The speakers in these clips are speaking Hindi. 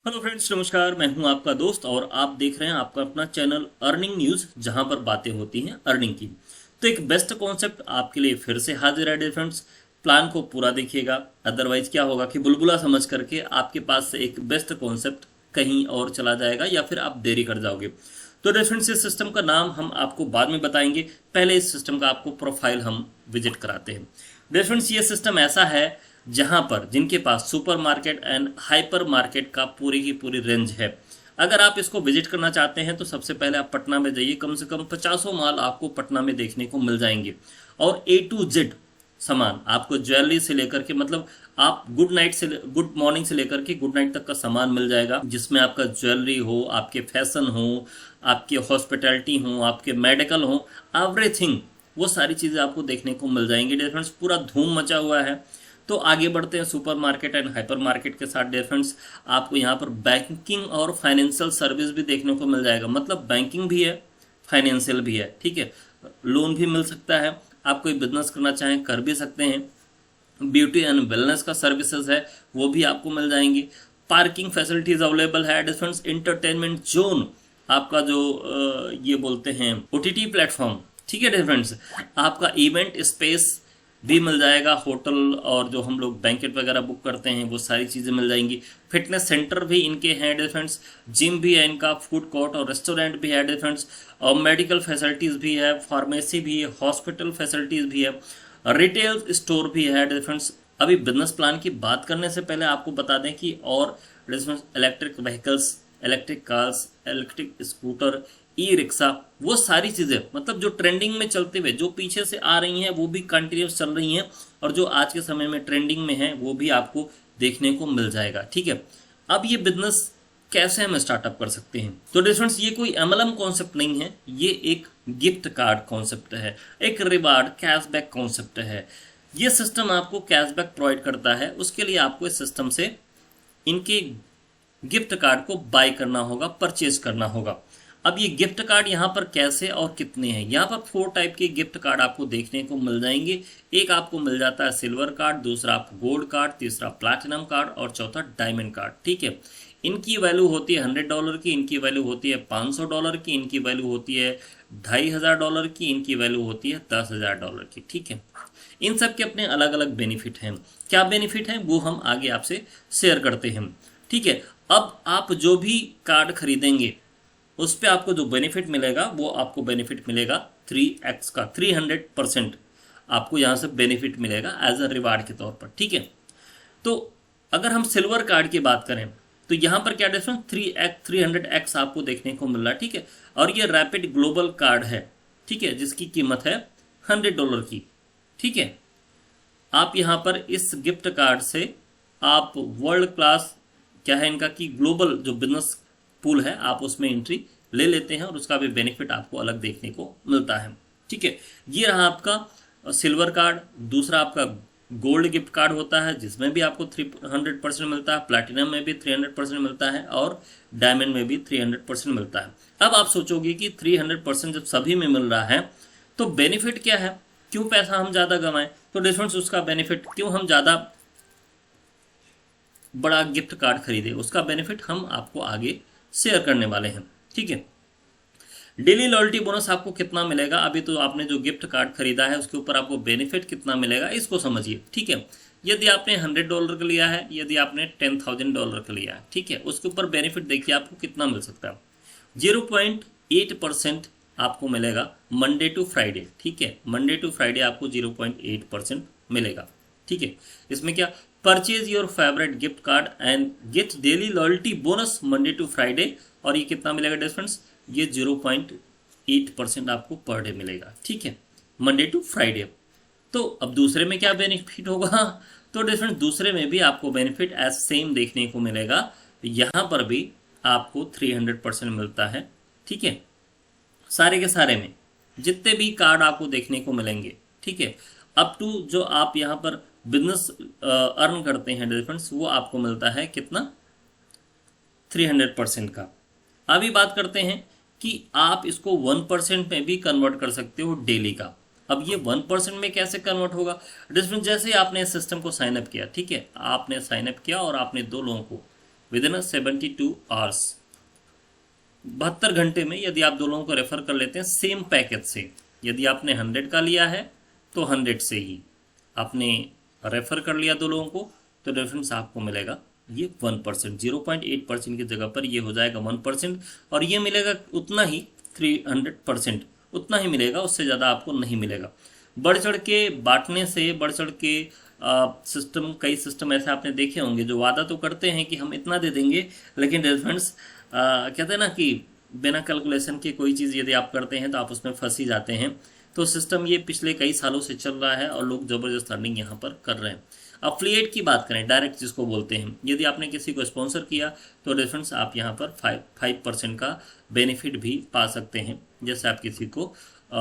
हेलो फ्रेंड्स, नमस्कार। मैं हूं आपका दोस्त और आप देख रहे हैं आपका अपना चैनल अर्निंग न्यूज़, जहां पर बातें होती हैं अर्निंग की। तो एक बेस्ट कॉन्सेप्ट आपके लिए फिर से हाजिर है डियर फ्रेंड्स। प्लान को पूरा देखिएगा, अदरवाइज क्या होगा कि बुलबुला समझ करके आपके पास से एक बेस्ट कॉन्सेप्ट कहीं और चला जाएगा या फिर आप देरी कर जाओगे। तो डियर फ्रेंड्स, इस सिस्टम का नाम हम आपको बाद में बताएंगे, पहले इस सिस्टम का आपको प्रोफाइल हम विजिट कराते हैं। डियर फ्रेंड्स, ये सिस्टम ऐसा है जहां पर जिनके पास सुपरमार्केट एंड हाइपर मार्केट का पूरी की पूरी रेंज है। अगर आप इसको विजिट करना चाहते हैं तो सबसे पहले आप पटना में जाइए, कम से कम 50 माल आपको पटना में देखने को मिल जाएंगे। और ए टू जेड सामान आपको, ज्वेलरी से लेकर के, मतलब आप गुड मॉर्निंग से लेकर के गुड नाइट तक का सामान मिल जाएगा, जिसमें आपका ज्वेलरी हो, आपके फैशन हो, आपके हॉस्पिटैलिटी हो, आपके मेडिकल हो, एवरीथिंग, वो सारी चीज़ें आपको देखने को मिल जाएंगी डियर फ्रेंड्स। पूरा धूम मचा हुआ है। तो आगे बढ़ते हैं super market and hyper market के साथ डियर फ्रेंड्स। आपको यहाँ पर बैंकिंग और फाइनेंशियल सर्विस भी देखने को मिल जाएगा, मतलब बैंकिंग भी है, फाइनेंशियल भी है, ठीक है। लोन भी मिल सकता है, आप कोई बिजनेस करना चाहें कर भी सकते हैं। ब्यूटी एंड वेलनेस का सर्विसेज है, वो भी आपको मिल जाएंगी। पार्किंग फैसिलिटीज अवेलेबल है डियर फ्रेंड्स। इंटरटेनमेंट जोन, आपका जो ये बोलते हैं ओटीटी प्लेटफॉर्म, ठीक है डियर फ्रेंड्स। आपका इवेंट स्पेस भी मिल जाएगा, होटल और जो हम लोग बैंकेट वगैरह बुक करते हैं वो सारी चीज़ें मिल जाएंगी। फिटनेस सेंटर भी इनके हैं डियर फ्रेंड्स। जिम भी है इनका, फूड कोर्ट और रेस्टोरेंट भी है डियर फ्रेंड्स। और मेडिकल फैसिलिटीज़ भी है, फार्मेसी भी है, हॉस्पिटल फैसिलिटीज़ भी है, रिटेल स्टोर भी है डियर फ्रेंड्स। अभी बिजनेस प्लान की बात करने से पहले आपको बता दें कि और electric vehicles, electric cars, electric scooter, e rickshaw, वो सारी चीज़ें, मतलब जो ट्रेंडिंग में चलते हुए, जो पीछे से आ रही हैं वो भी कंटिन्यूस चल रही हैं, और जो आज के समय में ट्रेंडिंग में है वो भी आपको देखने को मिल जाएगा, ठीक है। अब ये बिजनेस कैसे हम स्टार्टअप कर सकते हैं, तो डिफरेंस, ये कोई एमएलएम कॉन्सेप्ट नहीं है, ये एक गिफ्ट कार्ड कॉन्सेप्ट है, एक रिवार्ड कैशबैक कॉन्सेप्ट है। ये सिस्टम आपको कैशबैक प्रोवाइड करता है, उसके लिए आपको इस सिस्टम से इनके गिफ्ट कार्ड को बाय करना होगा, परचेज करना होगा। अब ये गिफ्ट कार्ड यहाँ पर कैसे और कितने हैं, यहाँ पर 4 टाइप के गिफ्ट कार्ड आपको देखने को मिल जाएंगे। एक आपको मिल जाता है सिल्वर कार्ड, दूसरा आपको गोल्ड कार्ड, तीसरा प्लैटिनम कार्ड और चौथा डायमंड कार्ड, ठीक है। इनकी वैल्यू होती है $100 की, इनकी वैल्यू होती है $500 की, इनकी वैल्यू होती है $2500 की, इनकी वैल्यू होती है $10,000 की, ठीक है। इन सब के अपने अलग अलग बेनिफिट हैं। क्या बेनिफिट हैं वो हम आगे आपसे शेयर करते हैं, ठीक है। अब आप जो भी कार्ड खरीदेंगे उस पर आपको जो बेनिफिट मिलेगा वो आपको बेनिफिट मिलेगा 3x का, 300% आपको यहाँ से बेनिफिट मिलेगा एज अ रिवार्ड के तौर पर, ठीक है। तो अगर हम सिल्वर कार्ड की बात करें तो यहाँ पर क्या डिफरेंस, 300x आपको देखने को मिल रहा है, ठीक है। और ये रैपिड ग्लोबल कार्ड है, ठीक है, जिसकी कीमत है $100 की, ठीक है। आप यहाँ पर इस गिफ्ट कार्ड से आप वर्ल्ड क्लास, क्या है इनका, कि ग्लोबल जो बिजनेस पूल है आप उसमें एंट्री ले लेते हैं और उसका भी बेनिफिट आपको अलग देखने को मिलता है, ठीक है। ये रहा आपका सिल्वर कार्ड। दूसरा आपका गोल्ड गिफ्ट कार्ड होता है, जिसमें भी आपको 300% मिलता है, प्लैटिनम में भी 300% मिलता है और डायमंड में भी 300% मिलता है। अब आप सोचोगे कि 300% जब सभी में मिल रहा है तो बेनिफिट क्या है, क्यों पैसा हम ज़्यादा कमाएं। तो डिफरेंस, उसका बेनिफिट, क्यों हम ज़्यादा बड़ा गिफ्ट कार्ड खरीदे, उसका बेनिफिट हम आपको आगे शेयर करने वाले हैं, ठीक है। डेली लॉयल्टी बोनस आपको कितना मिलेगा, अभी तो आपने जो गिफ्ट कार्ड खरीदा है उसके ऊपर आपको बेनिफिट कितना मिलेगा इसको समझिए, ठीक है। यदि आपने $100 का लिया है, यदि आपने $10,000 का लिया है, ठीक है, उसके ऊपर बेनिफिट देखिए आपको कितना मिल सकता है। 0.8% आपको मिलेगा मंडे टू फ्राइडे, ठीक है। मंडे टू फ्राइडे आपको 0.8% मिलेगा, ठीक है। इसमें क्या, purchase your favourite gift card and get daily loyalty bonus Monday to Friday, और ये कितना मिलेगा डिफरेंस, ये 0.8% आपको पर डे मिलेगा, ठीक है, मंडे टू फ्राइडे। तो अब दूसरे में क्या बेनिफिट होगा, तो डिफरेंस दूसरे में भी आपको बेनिफिट एज सेम देखने को मिलेगा। यहाँ पर भी आपको 300% मिलता है, ठीक है, सारे के सारे में जितने भी कार्ड आपको देखने को मिलेंगे, ठीक है। अप टू जो आप यहाँ पर बिजनेस अर्न करते हैं डिफरेंस, वो आपको मिलता है कितना, 300% का। अभी बात करते हैं कि आप इसको 1% में भी कन्वर्ट कर सकते हो डेली का। अब ये 1% में कैसे कन्वर्ट होगा, डिफरेंस, जैसे आपने इस सिस्टम को साइन अप किया, ठीक है, आपने साइन अप किया और आपने 2 लोगों को विद इन 72 आवर्स। 72 घंटे में यदि आप दो लोगों को रेफर कर लेते हैं सेम पैकेज से, यदि आपने 100 का लिया है तो 100 से ही आपने रेफर कर लिया दो लोगों को, तो डिफरेंस आपको मिलेगा ये 1%। 0.8% की जगह पर ये हो जाएगा 1%, और ये मिलेगा उतना ही 300%, उतना ही मिलेगा, उससे ज़्यादा आपको नहीं मिलेगा। बढ़ चढ़ के बांटने से, बढ़ चढ़ के सिस्टम, कई सिस्टम ऐसे आपने देखे होंगे जो वादा तो करते हैं कि हम इतना दे देंगे, लेकिन डिफरेंस कहते हैं ना कि बिना कैलकुलेशन के कोई चीज़ यदि आप करते हैं तो आप उसमें फंस ही जाते हैं। तो सिस्टम ये पिछले कई सालों से चल रहा है और लोग ज़बरदस्त अर्निंग यहाँ पर कर रहे हैं। अफिलिएट की बात करें, डायरेक्ट जिसको बोलते हैं, यदि आपने किसी को स्पॉन्सर किया तो डिफरेंस आप यहाँ पर 5% का बेनिफिट भी पा सकते हैं, जैसे आप किसी को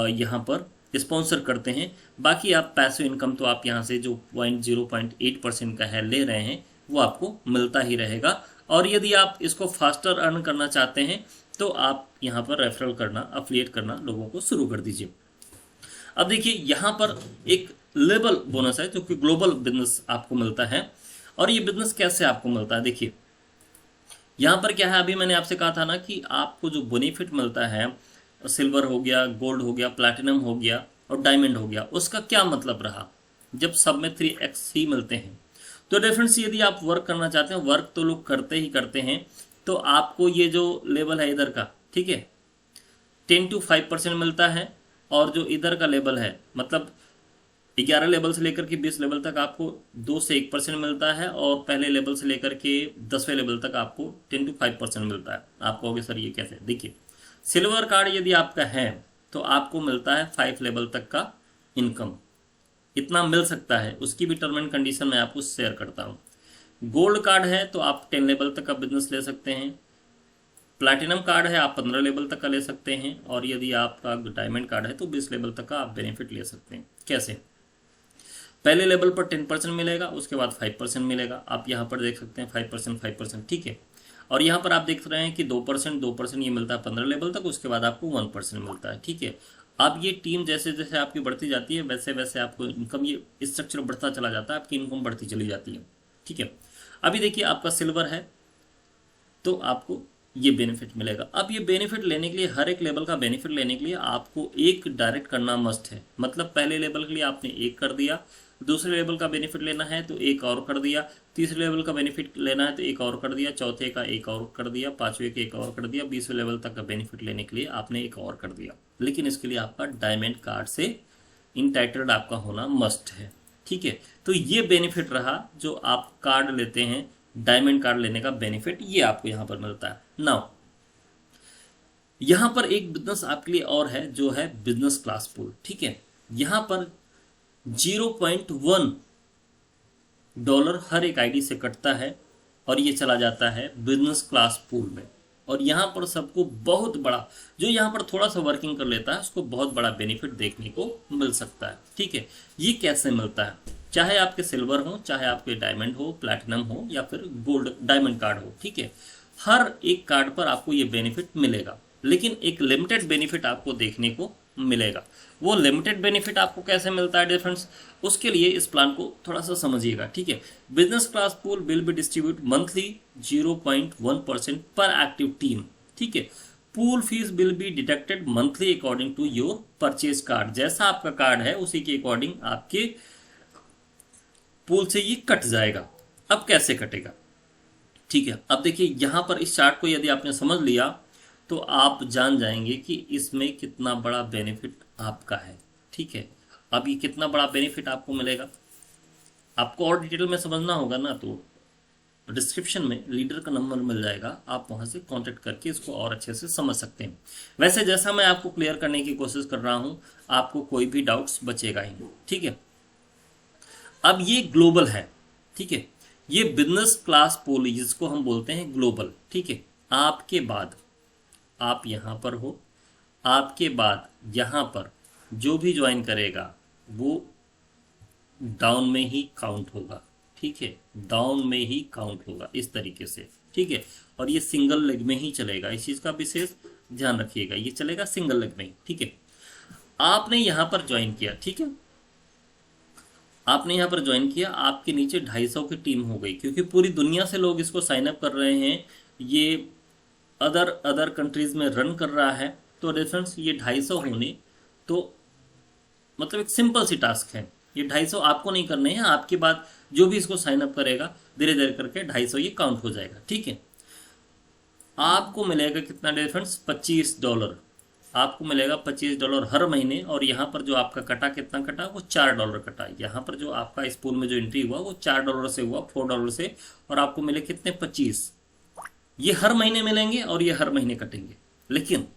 यहाँ पर स्पॉन्सर करते हैं। बाकी आप पैसिव इनकम तो आप यहाँ से जो 0.8% का है ले रहे हैं वो आपको मिलता ही रहेगा। और यदि आप इसको फास्टर अर्न करना चाहते हैं तो आप यहाँ पर रेफरल करना, अफिलिएट करना लोगों को शुरू कर दीजिए। अब देखिए यहाँ पर एक लेवल बोनस है जो कि ग्लोबल बिजनेस आपको मिलता है। और ये बिजनेस कैसे आपको मिलता है, देखिए यहाँ पर क्या है, अभी मैंने आपसे कहा था ना कि आपको जो बेनिफिट मिलता है, सिल्वर हो गया, गोल्ड हो गया, प्लैटिनम हो गया और डायमंड हो गया, उसका क्या मतलब रहा जब सब में 3x ही मिलते हैं। तो डिफरेंस, यदि आप वर्क करना चाहते हैं, वर्क तो लोग करते ही करते हैं, तो आपको ये जो लेवल है इधर का, ठीक है, 10 to 5% मिलता है। और जो इधर का लेवल है, मतलब 11 लेवल से लेकर के 20 लेवल तक आपको 2 से 1% मिलता है, और पहले लेवल से लेकर के 10वें लेवल तक आपको 10 to 5% मिलता है। आप कहोगे सर ये कैसे, देखिए सिल्वर कार्ड यदि आपका है तो आपको मिलता है 5 लेवल तक का इनकम, इतना मिल सकता है, उसकी भी टर्म एंड कंडीशन मैं आपको शेयर करता हूँ। गोल्ड कार्ड है तो आप 10 लेवल तक का बिजनेस ले सकते हैं, प्लैटिनम कार्ड है आप 15 लेवल तक का ले सकते हैं, और यदि आपका डायमंड कार्ड है तो 20 लेवल तक का आप बेनिफिट ले सकते हैं। कैसे, पहले लेवल पर 10% मिलेगा, उसके बाद 5% मिलेगा, आप यहाँ पर देख सकते हैं 5%, ठीक है। और यहाँ पर आप देख रहे हैं कि 2% ये मिलता है 15 लेवल तक, उसके बाद आपको 1% मिलता है, ठीक है। अब ये टीम जैसे जैसे आपकी बढ़ती जाती है वैसे वैसे आपको इनकम, ये स्ट्रक्चर बढ़ता चला जाता है, आपकी इनकम बढ़ती चली जाती है, ठीक है। अभी देखिए आपका सिल्वर है तो आपको ये बेनिफिट मिलेगा। अब ये बेनिफिट लेने के लिए, हर एक लेवल का बेनिफिट लेने के लिए आपको एक डायरेक्ट करना मस्ट है। मतलब पहले लेवल के लिए आपने एक कर दिया, दूसरे लेवल का बेनिफिट लेना है तो एक और कर दिया, तीसरे लेवल का बेनिफिट लेना है तो एक और कर दिया, चौथे का एक और कर दिया, पांचवें का एक और कर दिया, 20वें लेवल तक का बेनिफिट लेने के लिए आपने एक और कर दिया। लेकिन इसके लिए आपका डायमंड कार्ड से इंटाइटल्ड आपका होना मस्ट है, ठीक है। तो ये बेनिफिट रहा जो आप कार्ड लेते हैं, डायमंड कार्ड लेने का बेनिफिट ये आपको यहाँ पर मिलता है। नाउ यहाँ पर एक बिजनेस आपके लिए और है जो है बिजनेस क्लास पूल, ठीक है। यहाँ पर $0.1 हर एक आईडी से कटता है और ये चला जाता है बिजनेस क्लास पूल में। और यहाँ पर सबको बहुत बड़ा, जो यहाँ पर थोड़ा सा वर्किंग कर लेता है उसको बहुत बड़ा बेनिफिट देखने को मिल सकता है, ठीक है। ये कैसे मिलता है, चाहे आपके सिल्वर हो, चाहे आपके डायमंड हो, प्लैटिनम हो, या फिर गोल्ड डायमंड कार्ड हो, ठीक है। हर एक कार्ड पर आपको ये बेनिफिट मिलेगा, लेकिन एक लिमिटेड बेनिफिट आपको देखने को मिलेगा। वो लिमिटेड बेनिफिट आपको कैसे मिलता है डिफरेंस, उसके लिए इस प्लान को थोड़ा सा समझिएगा, ठीक है। Business class pool will be distribute monthly 0.1% per active team, ठीक है। Pool fees will be deducted monthly according to your purchase card. जैसा आपका कार्ड है उसी के अकॉर्डिंग आपके पूल से ये कट जाएगा। अब कैसे कटेगा, ठीक है। अब देखिए यहाँ पर इस चार्ट को यदि आपने समझ लिया तो आप जान जाएंगे कि इसमें कितना बड़ा बेनिफिट आपका है, ठीक है। अब ये कितना बड़ा बेनिफिट आपको मिलेगा, आपको और डिटेल में समझना होगा ना, तो डिस्क्रिप्शन में लीडर का नंबर मिल जाएगा, आप वहां से कांटेक्ट करके इसको और अच्छे से समझ सकते हैं। वैसे जैसा मैं आपको क्लियर करने की कोशिश कर रहा हूं, आपको कोई भी डाउट्स बचेगा ही, ठीक है। अब ये ग्लोबल है, ठीक है। ये बिजनेस क्लास पूल जिसको हम बोलते हैं ग्लोबल, ठीक है। आपके बाद आप यहाँ पर हो, आपके बाद यहाँ पर जो भी ज्वाइन करेगा वो डाउन में ही काउंट होगा, ठीक है। डाउन में ही काउंट होगा इस तरीके से, ठीक है। और ये सिंगल लेग में ही चलेगा, इस चीज़ का विशेष ध्यान रखिएगा, ये चलेगा सिंगल लेग में ही, ठीक है। आपने यहाँ पर ज्वाइन किया, ठीक है। आपने यहाँ पर ज्वाइन किया, आपके नीचे 250 की टीम हो गई, क्योंकि पूरी दुनिया से लोग इसको साइन अप कर रहे हैं। ये अदर अदर कंट्रीज में रन कर रहा है। तो रेफरेंस ये 250 होने, तो मतलब एक सिंपल सी टास्क है। ये 250 आपको नहीं करने हैं, आपके बाद जो भी इसको साइन अप करेगा धीरे धीरे करके 250 ये काउंट हो जाएगा। ठीक है, आपको मिलेगा कितना रेफरेंस, $25। आपको मिलेगा $25 हर महीने। और यहाँ पर जो आपका कटा, कितना कटा, वो $4 कटा। यहाँ पर जो आपका इस पूल में जो एंट्री हुआ वो $4 से हुआ, $4 से। और आपको मिले कितने, 25। ये हर महीने मिलेंगे और ये हर महीने कटेंगे। लेकिन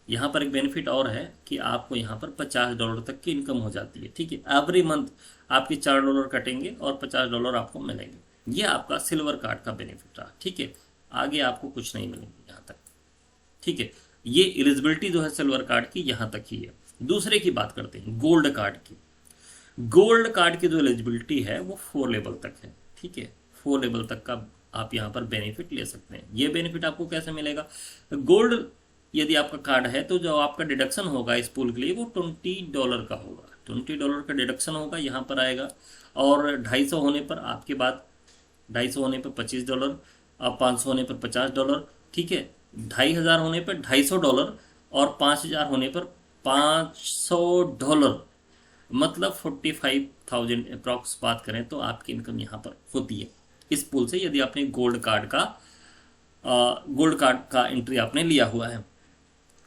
यहाँ पर एक बेनिफिट और है कि आपको यहाँ पर $50 तक की इनकम हो जाती है। ठीक है, एवरी मंथ आपके $4 कटेंगे और $50 आपको मिलेंगे। ये आपका सिल्वर कार्ड का बेनिफिट रहा। ठीक है, आगे आपको कुछ नहीं मिलेंगे यहाँ तक। ठीक है, ये एलिजिबिलिटी जो है सिल्वर कार्ड की यहाँ तक ही है। दूसरे की बात करते हैं, गोल्ड कार्ड की। गोल्ड कार्ड की जो एलिजिबिलिटी है वो 4 लेवल तक है। ठीक है, 4 लेवल तक का आप यहाँ पर बेनिफिट ले सकते हैं। ये बेनिफिट आपको कैसे मिलेगा, गोल्ड यदि आपका कार्ड है तो जो आपका डिडक्शन होगा इस पूल के लिए वो $20 का होगा। $20 का डिडक्शन होगा, यहाँ पर आएगा। और 250 होने पर आपके बाद 250 होने पर $25, अब 500 होने पर $50। ठीक है, 2500 होने पर $250 और 5000 होने पर $500, मतलब 45,000 अप्रॉक्स बात करें तो आपकी इनकम यहाँ पर होती है इस पूल से, यदि आपने गोल्ड कार्ड का एंट्री आपने लिया हुआ है।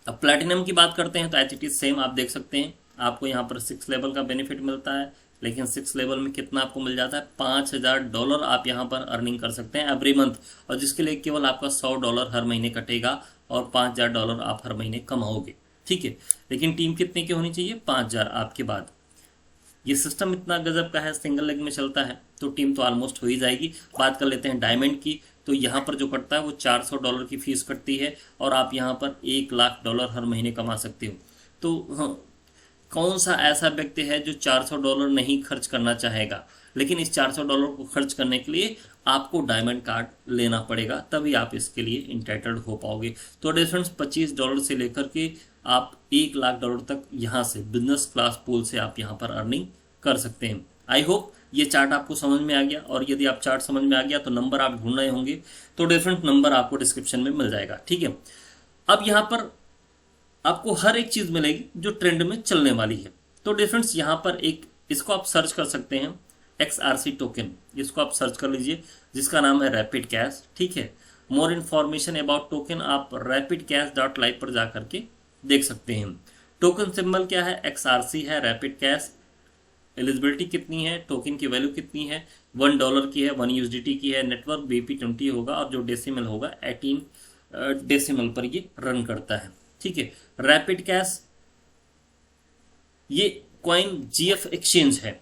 अब प्लैटिनम की बात करते हैं तो एच इट इज सेम, आप देख सकते हैं। आपको यहाँ पर 6 लेवल का बेनिफिट मिलता है, लेकिन 6 लेवल में कितना आपको मिल जाता है, $5000 आप यहाँ पर अर्निंग कर सकते हैं एवरी मंथ। और जिसके लिए केवल आपका $100 हर महीने कटेगा और $5000 आप हर महीने कमाओगे। ठीक है, लेकिन टीम कितने की होनी चाहिए, 5000 आपके बाद। ये सिस्टम इतना गजब का है, सिंगल लेग में चलता है, तो टीम तो ऑलमोस्ट हो ही जाएगी। बात कर लेते हैं डायमंड की, तो यहाँ पर जो कटता है वो $400 की फीस कटती है और आप यहाँ पर $1,00,000 हर महीने कमा सकते हो। तो हाँ, कौन सा ऐसा व्यक्ति है जो $400 नहीं खर्च करना चाहेगा, लेकिन इस $400 को खर्च करने के लिए आपको डायमंड कार्ड लेना पड़ेगा, तभी आप इसके लिए इंटाइटल्ड हो पाओगे। तो डिफरेंस $25 से लेकर के आप $1,00,000 तक यहाँ से बिजनेस क्लास पूल से आप यहाँ पर अर्निंग कर सकते हैं। आई होप ये चार्ट आपको समझ में आ गया, और यदि आप चार्ट समझ में आ गया तो नंबर आप ढूंढ रहे होंगे तो डिफरेंट नंबर आपको डिस्क्रिप्शन में मिल जाएगा। ठीक है, अब यहाँ पर आपको हर एक चीज मिलेगी जो ट्रेंड में चलने वाली है। तो डिफरेंस यहाँ पर एक, इसको आप सर्च कर सकते हैं, XRC टोकन, इसको आप सर्च कर लीजिए, जिसका नाम है रैपिड कैश। ठीक है, मोर इन्फॉर्मेशन अबाउट टोकन आप rapidcash.live पर जाकर के देख सकते हैं। टोकन सिंबल क्या है, XRC है, रैपिड कैश। एलिजिबिलिटी कितनी है, टोकन की वैल्यू कितनी है, $1 की है, 1 USDT की है। नेटवर्क BP20 होगा और जो डेसिमल होगा 18 डेसिमल पर ये रन करता है। ठीक है, रैपिड कैश ये कॉइन GF एक्सचेंज है,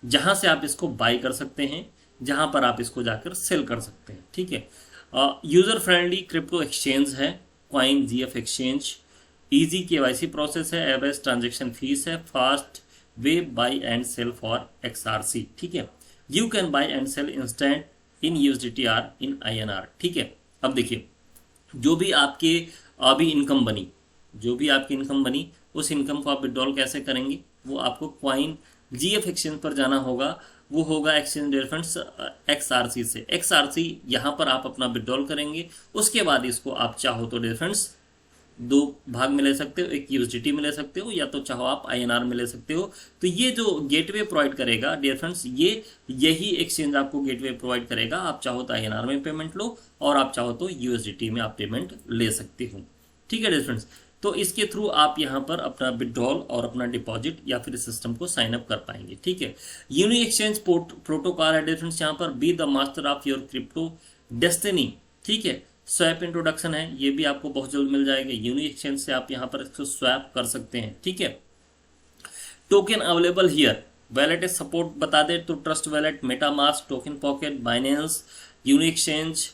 जहां से आप इसको बाय कर सकते हैं, जहां पर आप इसको जाकर सेल कर सकते हैं। ठीक है, यूजर फ्रेंडली क्रिप्टो एक्सचेंज है coin GF exchange. Easy KYC process है, एवरेज ट्रांजेक्शन फीस है, fast way buy and sell for XRC। ठीक है, you can buy and sell instant in USDT or in INR। ठीक है, अब देखिए, जो भी आपके अभी इनकम बनी, जो भी आपकी इनकम बनी, उस इनकम को आप विड्रॉल कैसे करेंगे, वो आपको कॉइन GF एक्सचेंज पर जाना होगा। वो होगा एक्सचेंज रेफरेंस XRC से। XRC यहाँ पर आप अपना विड्रॉल करेंगे, उसके बाद इसको आप चाहो तो रेफरेंस 2 भाग में ले सकते हो, एक USDT में ले सकते हो, या तो चाहो आप INR में ले सकते हो। तो ये जो गेटवे प्रोवाइड करेगा डियर फ्रेंड्स, यही एक्सचेंज आपको गेटवे प्रोवाइड करेगा। आप चाहो तो INR में पेमेंट लो और आप चाहो तो USDT में आप पेमेंट ले सकते हो। ठीक है डियर फ्रेंड्स, तो इसके थ्रू आप यहाँ पर अपना विड्रॉल और अपना डिपॉजिट या फिर सिस्टम को साइन अप कर पाएंगे। ठीक है, यूनिक एक्सचेंज प्रोटोकॉल है डियर फ्रेंड्स, यहाँ पर be the master of your crypto destiny. ठीक है, स्वैप इंट्रोडक्शन है, ये भी आपको बहुत जल्द मिल जाएगा। यूनिक एक्सचेंज से आप यहाँ पर इसको स्वैप कर सकते हैं। ठीक है, token available here, wallet support बता दे तो Trust Wallet, MetaMask, Token Pocket, Binance, unique exchange,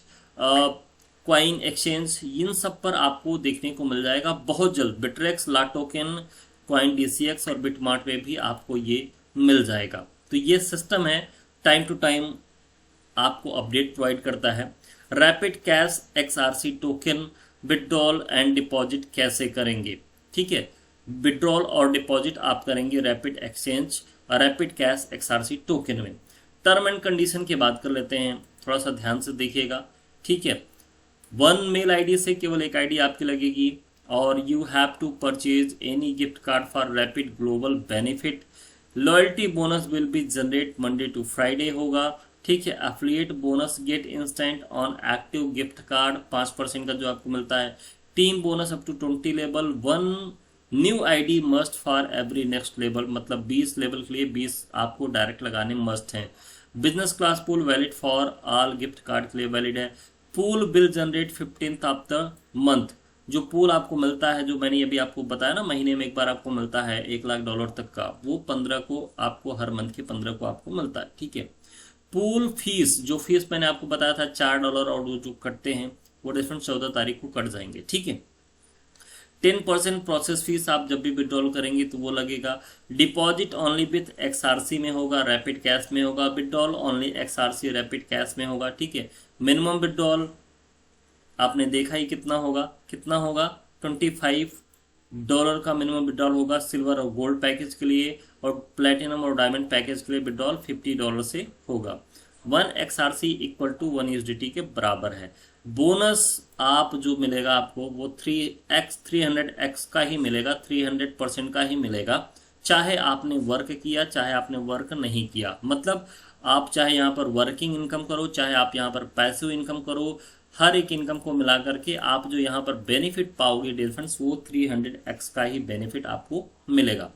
coin exchange, इन सब पर आपको देखने को मिल जाएगा बहुत जल्द। Bittrex, la token, coin DCX और बिटमार्ट में भी आपको ये मिल जाएगा। तो ये सिस्टम है, टाइम टू टाइम आपको अपडेट प्रोवाइड करता है। Rapid cash XRC token withdrawal and deposit कैसे करेंगे। ठीक है, विड्रॉल और डिपॉजिट आप करेंगे rapid exchange rapid cash XRC token में। टर्म एंड कंडीशन की बात कर लेते हैं, थोड़ा सा ध्यान से देखिएगा, ठीक है। 1 मेल आईडी से केवल एक आईडी आपकी लगेगी, और you have to purchase any gift card for rapid global benefit. Loyalty bonus will be generate Monday to Friday होगा, ठीक है। Affiliate bonus get instant on active gift card 5% का जो आपको मिलता है। Team bonus up to 20 level. 1 new ID must for every next level, मतलब 20 लेवल के लिए 20 आपको डायरेक्ट लगाने मस्ट हैं। Business class pool valid for all gift card के लिए वैलिड है। Pool bill generate 15th of the month. जो पूल आपको मिलता है, जो मैंने अभी आपको बताया ना, महीने में एक बार आपको मिलता है $1,00,000 तक का, वो 15 को आपको, हर मंथ के 15 को आपको मिलता है, ठीक है। पूल फीस, जो फीस मैंने आपको बताया था $4, और वो जो कटते हैं वो डिफरेंट 14 तारीख को कट जाएंगे, ठीक है। 10% प्रोसेस फीस आप जब भी विड्रॉल करेंगे तो वो लगेगा। डिपॉजिट ओनली विथ XRC में होगा, रैपिड कैश में होगा। Withdrawal only XRC rapid cash में होगा, ठीक है। मिनिमम विड्रॉल आपने देखा ही कितना होगा, $25 का मिनिमम विड्रॉल होगा सिल्वर और गोल्ड पैकेज के लिए, और प्लेटिनम और डायमंड पैकेज के लिए विड्रॉल $50 से होगा। 1 XRC इक्वल टू 1 USDT के बराबर है। बोनस आप जो मिलेगा आपको वो 300x का ही मिलेगा, 300% का ही मिलेगा, चाहे आपने वर्क किया चाहे आपने वर्क नहीं किया। मतलब आप चाहे यहाँ पर वर्किंग इनकम करो, चाहे आप यहाँ पर पैसिव इनकम करो, हर एक इनकम को मिला करके आप जो यहाँ पर बेनिफिट पाओगे डियर फ्रेंड्स, वो 300x का ही बेनिफिट आपको मिलेगा।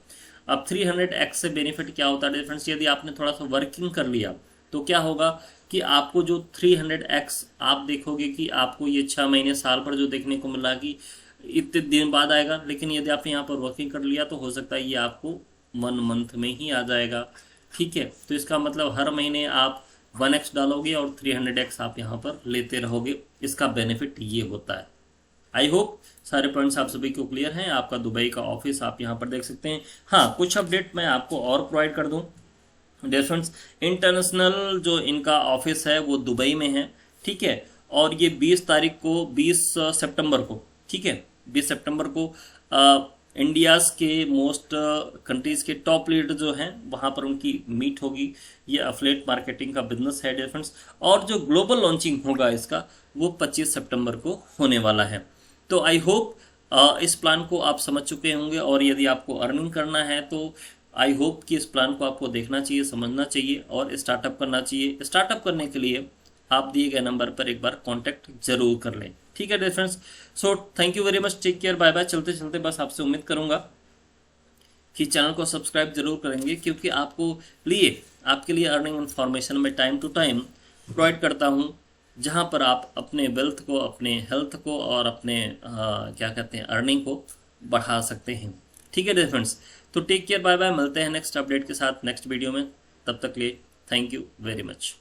अब 300x से बेनिफिट क्या होता है डियर फ्रेंड्स, यदि आपने थोड़ा सा वर्किंग कर लिया तो क्या होगा कि आपको जो 300x आप देखोगे कि आपको ये 6 महीने साल पर जो देखने को मिला कि इतने दिन बाद आएगा, लेकिन यदि आपने यहाँ पर वर्किंग कर लिया तो हो सकता है ये आपको 1 मंथ में ही आ जाएगा, ठीक है। तो इसका मतलब हर महीने आप 1x डालोगे और 300x आप यहाँ पर लेते रहोगे, इसका बेनिफिट ये होता है। आई होप सारे पॉइंट्स आप सभी को क्लियर हैं। आपका दुबई का ऑफिस आप यहाँ पर देख सकते हैं। हाँ, कुछ अपडेट मैं आपको और प्रोवाइड कर दूँ डियर फ्रेंड्स। इंटरनेशनल जो इनका ऑफिस है वो दुबई में है, ठीक है। और ये 20 तारीख को, 20 सितंबर को, ठीक है, 20 सितंबर को इंडियाज के मोस्ट कंट्रीज के टॉप लीडर जो हैं वहाँ पर उनकी मीट होगी। ये एफिलिएट मार्केटिंग का बिजनेस है डियर फ्रेंड्स, और जो ग्लोबल लॉन्चिंग होगा इसका वो 25 सितंबर को होने वाला है। तो आई होप इस प्लान को आप समझ चुके होंगे, और यदि आपको अर्निंग करना है तो आई होप कि इस प्लान को आपको देखना चाहिए, समझना चाहिए और स्टार्टअप करना चाहिए। स्टार्टअप करने के लिए आप दिए गए नंबर पर एक बार कांटेक्ट जरूर कर लें, ठीक है dear friends. So thank you very much, take care, bye bye. चलते चलते बस आपसे उम्मीद करूंगा कि चैनल को सब्सक्राइब जरूर करेंगे, क्योंकि आपके लिए अर्निंग इन्फॉर्मेशन में टाइम टू टाइम प्रोवाइड करता हूं, जहां पर आप अपने वेल्थ को, अपने हेल्थ को और अपने क्या कहते हैं अर्निंग को बढ़ा सकते हैं, ठीक है डियर फ्रेंड्स। तो टेक केयर, बाय बाय। मिलते हैं नेक्स्ट अपडेट के साथ नेक्स्ट वीडियो में, तब तक लिए थैंक यू वेरी मच।